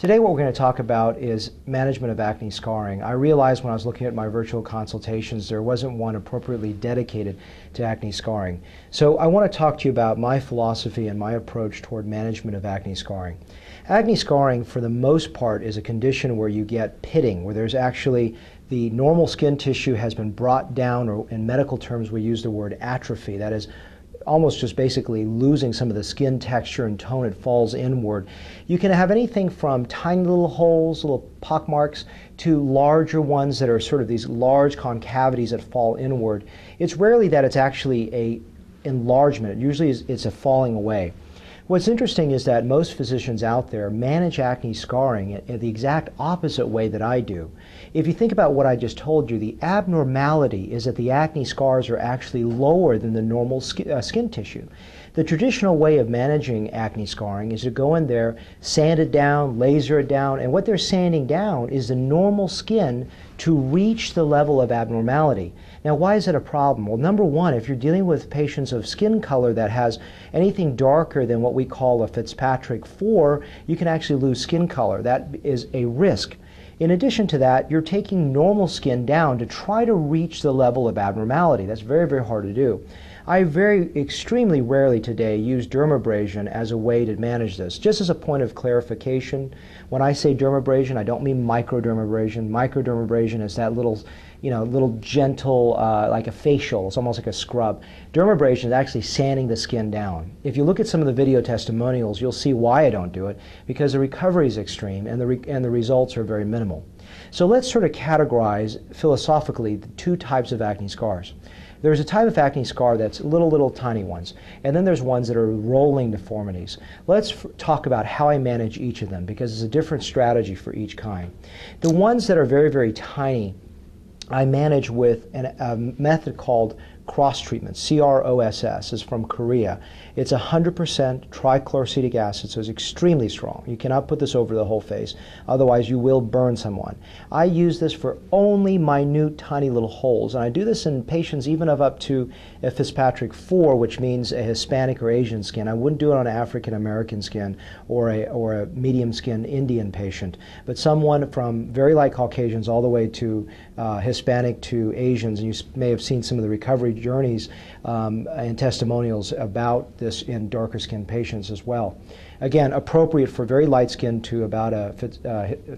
Today what we're going to talk about is management of acne scarring. I realized when I was looking at my virtual consultations there wasn't one appropriately dedicated to acne scarring. So I want to talk to you about my philosophy and my approach toward management of acne scarring. Acne scarring, for the most part, is a condition where you get pitting, where there's actually the normal skin tissue has been brought down, or in medical terms we use the word atrophy. That is almost just basically losing some of the skin texture and tone. It falls inward. You can have anything from tiny little holes, little pock marks, to larger ones that are sort of these large concavities that fall inward. It's rarely that it's actually a enlargement. Usually it's a falling away. What's interesting is that most physicians out there manage acne scarring in the exact opposite way that I do. If you think about what I just told you, the abnormality is that the acne scars are actually lower than the normal skin tissue. The traditional way of managing acne scarring is to go in there, sand it down, laser it down, and what they're sanding down is the normal skin to reach the level of abnormality. Now, why is that a problem? Well, number one, if you're dealing with patients of skin color that has anything darker than what we call a Fitzpatrick 4, you can actually lose skin color. That is a risk. In addition to that, you're taking normal skin down to try to reach the level of abnormality. That's very, very hard to do. I extremely rarely today use dermabrasion as a way to manage this. Just as a point of clarification, when I say dermabrasion, I don't mean microdermabrasion. Microdermabrasion is that little, little gentle, like a facial. It's almost like a scrub. Dermabrasion is actually sanding the skin down. If you look at some of the video testimonials, you'll see why I don't do it, because the recovery is extreme and the results are very minimal. So let's sort of categorize philosophically the two types of acne scars. There's a type of acne scar that's little tiny ones, and then there's ones that are rolling deformities. Let's talk about how I manage each of them, because it's a different strategy for each kind. The ones that are very, very tiny, I manage with a method called cross treatment. CROSS is from Korea. It's 100% trichloroacetic acid, so it's extremely strong. You cannot put this over the whole face, otherwise you will burn someone. I use this for only minute, tiny little holes, and I do this in patients even of up to a Fitzpatrick 4, which means a Hispanic or Asian skin. I wouldn't do it on an African American skin or a medium skin Indian patient, but someone from very light Caucasians all the way to Hispanic to Asians, and you may have seen some of the recovery journeys and testimonials about this in darker skinned patients as well. Again, appropriate for very light skin to about a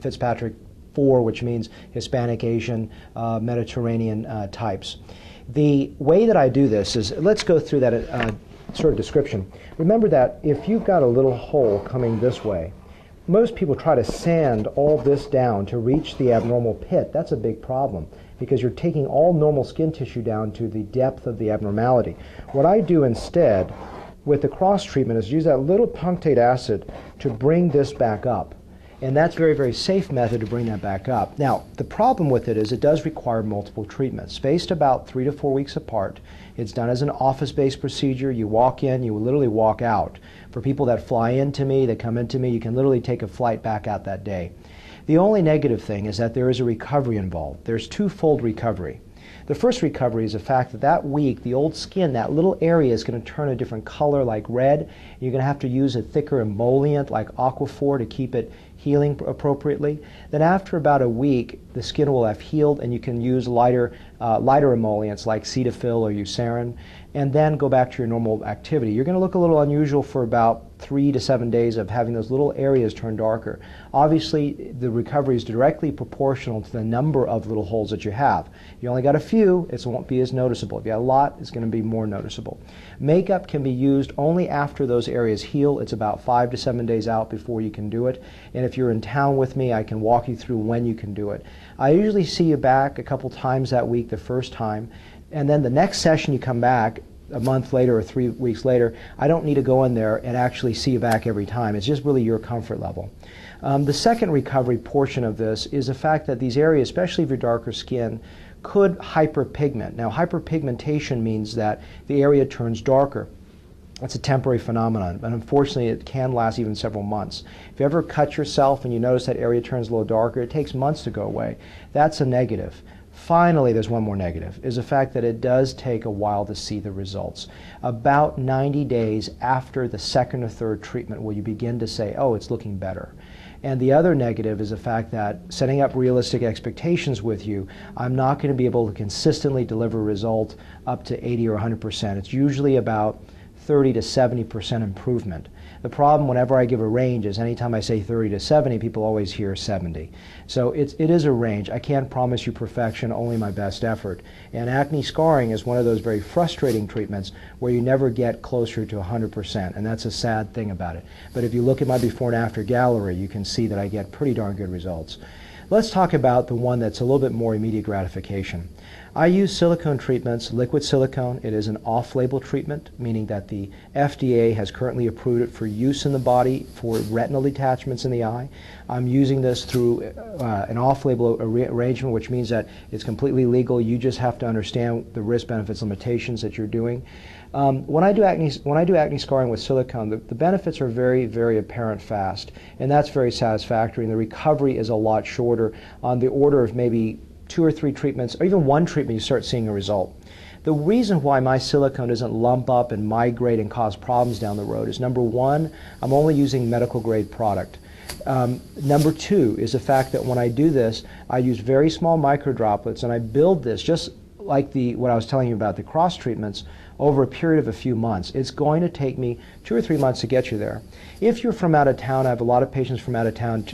Fitzpatrick 4, which means Hispanic, Asian, Mediterranean types. The way that I do this is, let's go through that sort of description. Remember that if you've got a little hole coming this way, most people try to sand all this down to reach the abnormal pit. That's a big problem, because you're taking all normal skin tissue down to the depth of the abnormality. What I do instead with the cross treatment is use that little punctate acid to bring this back up. And that's a very, very safe method to bring that back up. Now, the problem with it is it does require multiple treatments, spaced about 3 to 4 weeks apart. It's done as an office-based procedure. You walk in, you literally walk out. For people that fly into me, that come into me, you can literally take a flight back out that day. The only negative thing is that there is a recovery involved. There's twofold recovery. The first recovery is the fact that that week, the old skin, that little area is going to turn a different color like red. You're going to have to use a thicker emollient like Aquaphor to keep it healing appropriately. Then after about a week, the skin will have healed and you can use lighter emollients like Cetaphil or Eucerin, and then go back to your normal activity. You're going to look a little unusual for about 3 to 7 days of having those little areas turn darker. Obviously, the recovery is directly proportional to the number of little holes that you have. If you only got a few, it won't be as noticeable. If you got a lot, it's going to be more noticeable. Makeup can be used only after those areas heal. It's about 5 to 7 days out before you can do it. And if you're in town with me, I can walk you through when you can do it. I usually see you back a couple times that week the first time, and then the next session you come back a month later or 3 weeks later. I don't need to go in there and actually see you back every time. It's just really your comfort level. The second recovery portion of this is the fact that these areas, especially if you're darker skin, could hyperpigment. Now, hyperpigmentation means that the area turns darker. That's a temporary phenomenon, but unfortunately it can last even several months. If you ever cut yourself and you notice that area turns a little darker, it takes months to go away. That's a negative. Finally, there's one more negative, is the fact that it does take a while to see the results. About 90 days after the second or third treatment will you begin to say, oh, it's looking better. And the other negative is the fact that setting up realistic expectations with you, I'm not going to be able to consistently deliver a result up to 80 or 100%. It's usually about 30 to 70% improvement. The problem whenever I give a range is anytime I say 30 to 70, people always hear 70. So it is a range. I can't promise you perfection, only my best effort. And acne scarring is one of those very frustrating treatments where you never get closer to 100%, and that's a sad thing about it. But if you look at my before and after gallery, you can see that I get pretty darn good results. Let's talk about the one that's a little bit more immediate gratification. I use silicone treatments, liquid silicone. It is an off-label treatment, meaning that the FDA has currently approved it for use in the body for retinal detachments in the eye. I'm using this through an off-label arrangement, which means that it's completely legal. You just have to understand the risk, benefits, limitations that you're doing. When I do acne scarring with silicone, the benefits are very, very apparent fast, and that's very satisfactory. And the recovery is a lot shorter, on the order of maybe 2 or 3 treatments, or even 1 treatment, you start seeing a result. The reason why my silicone doesn't lump up and migrate and cause problems down the road is, number 1, I'm only using medical grade product. Number 2 is the fact that when I do this, I use very small micro droplets, and I build this just like what I was telling you about the cross treatments over a period of a few months. It's going to take me 2 or 3 months to get you there. If you're from out of town, I have a lot of patients from out of town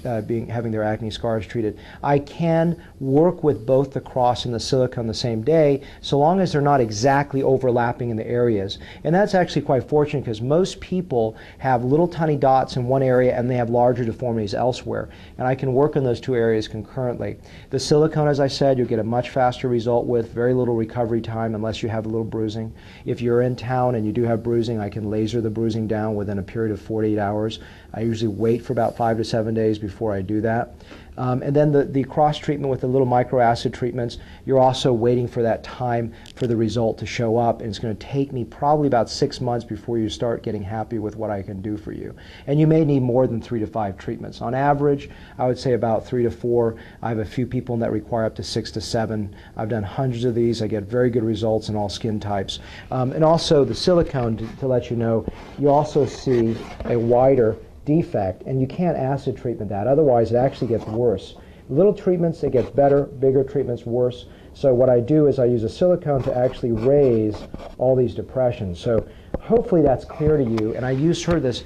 having their acne scars treated. I can work with both the cross and the silicone the same day, so long as they're not exactly overlapping in the areas. And that's actually quite fortunate, because most people have little tiny dots in one area and they have larger deformities elsewhere. And I can work on those 2 areas concurrently. The silicone, as I said, you'll get a much faster result with very little recovery time unless you have a little bruising. If you're in town and you do have bruising, I can laser the bruising down within a period of 48 hours. I usually wait for about 5 to 7 days before I do that. And then the cross treatment with the little microacid treatments, you're also waiting for that time for the result to show up, and it's going to take me probably about 6 months before you start getting happy with what I can do for you. And you may need more than 3 to 5 treatments. On average, I would say about 3 to 4. I have a few people that require up to 6 to 7. I've done hundreds of these. I get very good results in all skin types. And also the silicone, to let you know, you also see a wider defect, and you can't acid treatment that, otherwise it actually gets worse. Little treatments, it gets better. Bigger treatments, worse. So what I do is I use a silicone to actually raise all these depressions. So hopefully that's clear to you, and I use sort of this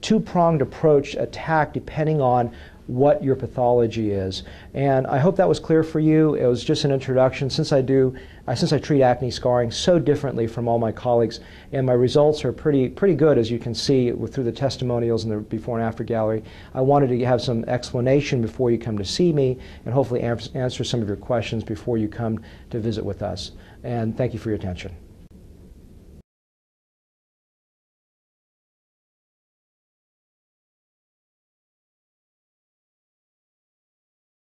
2-pronged approach attack depending on what your pathology is. And I hope that was clear for you. It was just an introduction. Since I treat acne scarring so differently from all my colleagues, and my results are pretty good, as you can see through the testimonials in the before and after gallery, I wanted to have some explanation before you come to see me, and hopefully answer some of your questions before you come to visit with us. And thank you for your attention.